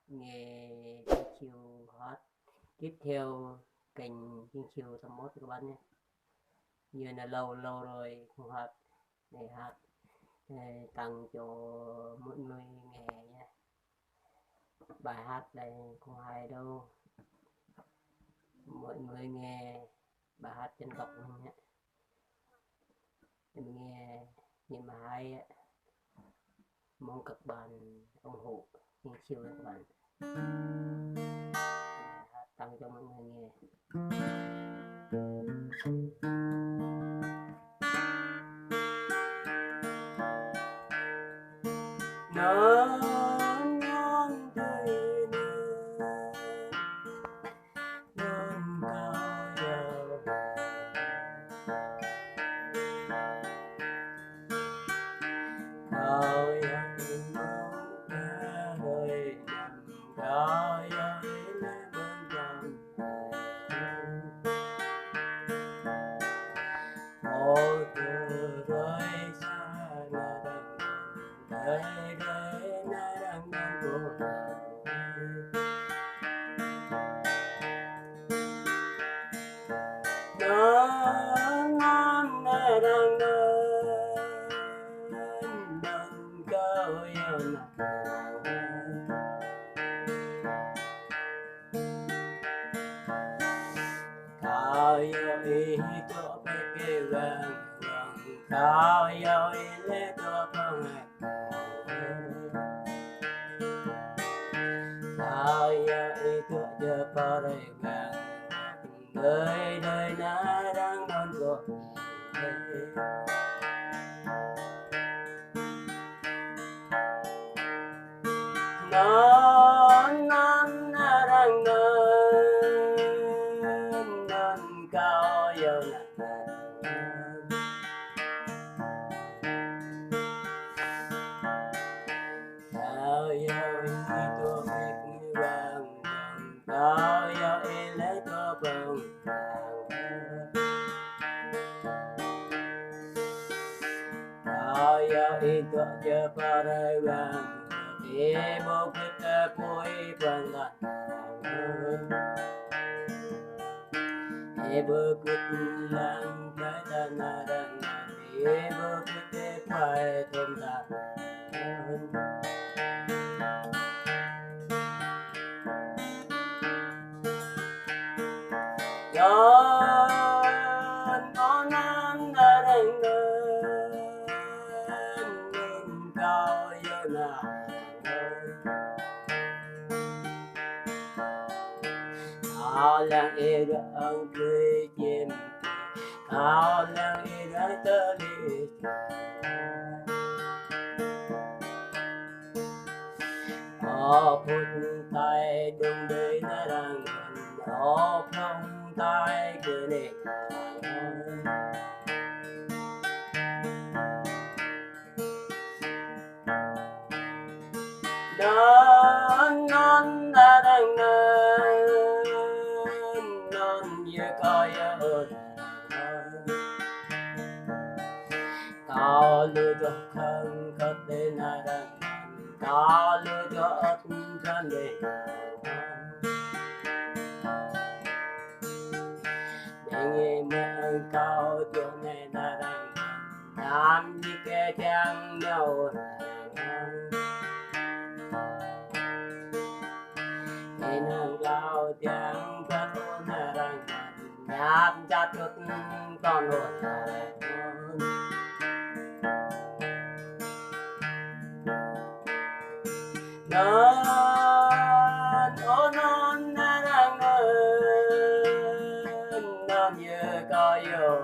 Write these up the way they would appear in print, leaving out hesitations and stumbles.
nghe Chill Chill hot tiếp theo kênh Chill Chill 81 các bạn nhé. Như là lâu lâu rồi không hát để hát tặng cho mọi người nghe nhé. Bài hát này không hay đâu, mọi người nghe bài hát dân tộc nhé, mình nghe nhưng mà hay, mong các bạn ủng hộ Chill Chill các bạn. Hát tặng cho mọi người nghe. Non non đời nữa, non cao giàu cao giàu mong cả đời nằm cao giàu lên bên trong một từ rơi xa là đằng đời đời na đang đang cuộc non non na đang non cao giàu cao giàu ý cho cái vàng cao giàu ý lẽ cho con này cao giàu ý cho con này vàng đời đời na đang đón cuộc non non na đang non cao giàu cao giàu ý cho biết vàng cao giàu ý lấy cho bằng cao giàu ý cho para vàng thì bố quyết cuối phần là thì bố quyết làm cái ta na đang thì bố quyết phải thơm ta Yon onan darang nin cao yona cao lang irang cười chim cao lang irang tơ đi ó phút tay đông đời na đang ó phong tay cười nè non non da đang non như coi ơi cao lưu cho khăn cất đến na đang cao lưu cho ớt khăn để nghe mẹ cao cho nghe na đang làm gì cái trang nhau nghe nàng lao trang cất na đang nhát chát chút con hồn non ô non na đang non như có yêu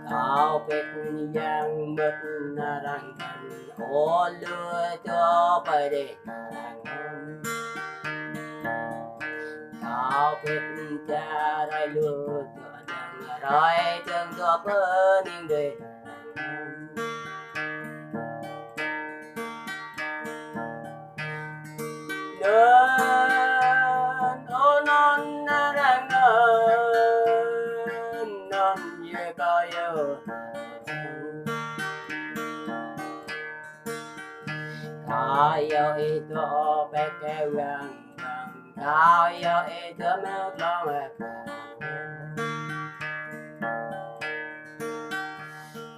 cao kết giang mất na đang ô lừa cho phải đi cao kết cha đây lừa cho đang rồi chân cho bơ niên đi non ô non na đang non như có yêu yo itu peke wang kau yo itu melong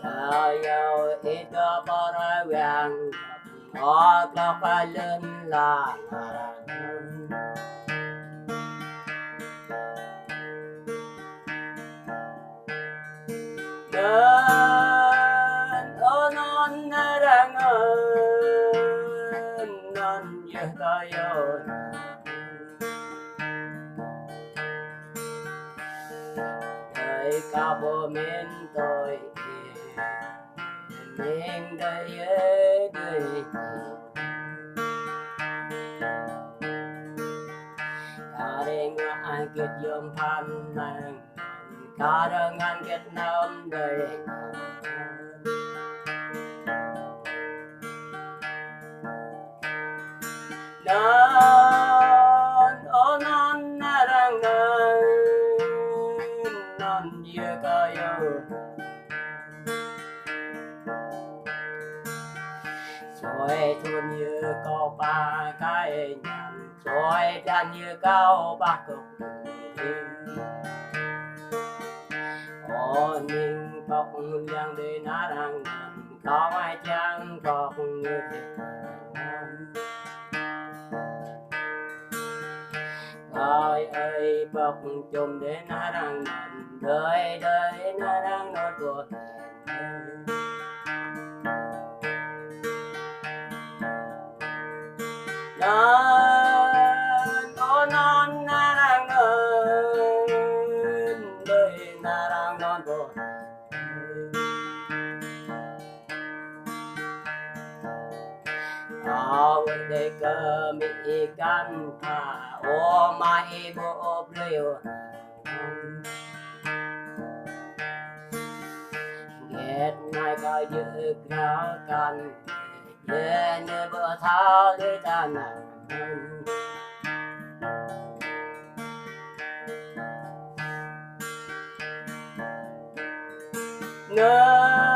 kau yo itu para wang lo kalun la dan onon narangan non ye kayo ai cabo men tôi mình đây đây Karing ai kết yom pan mang karangan kết nam đây non onon narangan non ye kayo rồi thôn như câu ba cái nhàn rồi đàn như câu ba cực ô ninh cọc liang đi na đang có ai chăng cọc như thế ơi ơi bọc chùm đến na đang đời đời na đang nói cuộc non onon narangan đời narang non bo awan de kami ikan ka o mai bo bleo get nai ka yu gra kan ye ne bo thao de tan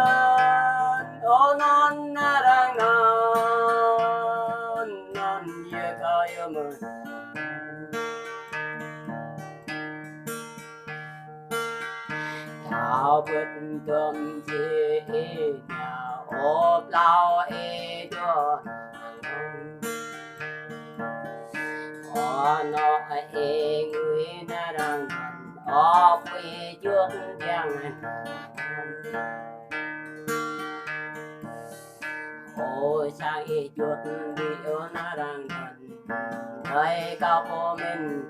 non onon narang non ye kayo mo thao bứt tâm chi nhà ốp lao e cho nó e người na đang ốp e chuột giang ôi sang e chuột đi ở na đang đời cao của mình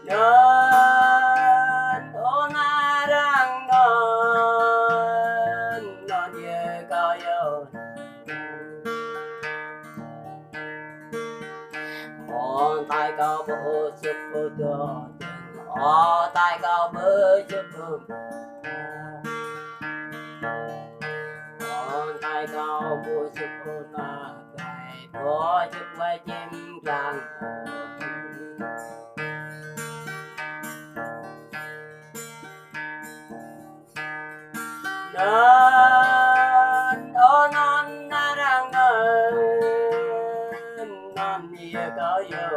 non ona đang non ye kayo on tai cao bộ chụp đồ on tai cao bộ chụp on tai cao bộ chụp na cái bộ chụp vai chim càng non onon narangan non ye kayo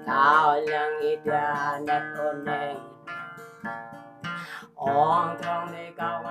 tao lang ida nat oneng ong trong đi cao